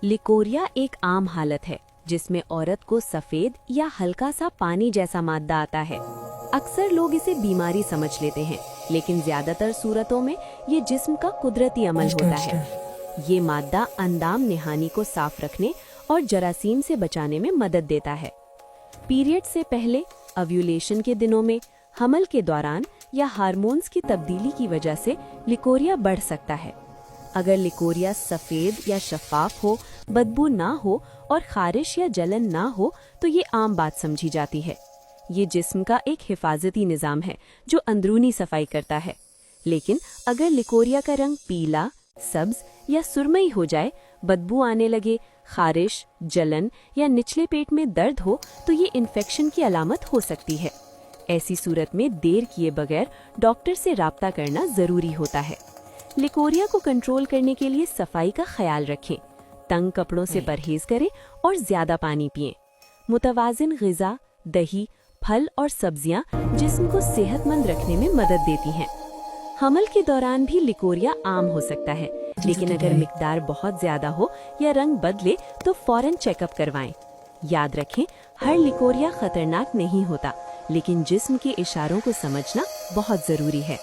Leucorrhoea एक आम हालत है जिसमें औरत को सफेद या हल्का सा पानी जैसा मादा आता है। अक्सर लोग इसे बीमारी समझ लेते हैं, लेकिन ज्यादातर सूरतों में ये जिस्म का कुदरती अमल होता है। ये मादा अंदाम निहानी को साफ रखने और जरासीम से बचाने में मदद देता है। पीरियड से पहले, ओव्यूलेशन के दिनों में, हमल के दौरान या हार्मोन्स की तब्दीली की वजह से लिकोरिया बढ़ सकता है। अगर लिकोरिया सफेद या शफाफ हो, बदबू ना हो और खारिश या जलन ना हो तो ये आम बात समझी जाती है। ये जिस्म का एक हिफाजती निज़ाम है जो अंदरूनी सफाई करता है। लेकिन अगर लिकोरिया का रंग पीला, सब्ज या सुरमई हो जाए, बदबू आने लगे, खारिश, जलन या निचले पेट में दर्द हो तो ये इन्फेक्शन की अलामत हो सकती है। ऐसी सूरत में देर किए बगैर डॉक्टर से राब्ता करना जरूरी होता है। लिकोरिया को कंट्रोल करने के लिए सफाई का ख्याल रखें, तंग कपड़ों से परहेज करें और ज्यादा पानी पिएं। मुतवाजिन ग़िज़ा, दही, फल और सब्जियां जिस्म को सेहतमंद रखने में मदद देती हैं। हमल के दौरान भी लिकोरिया आम हो सकता है, लेकिन अगर मिकदार बहुत ज्यादा हो या रंग बदले तो फौरन चेकअप करवाएं। याद रखें, हर लिकोरिया खतरनाक नहीं होता, लेकिन जिस्म के इशारों को समझना बहुत जरूरी है।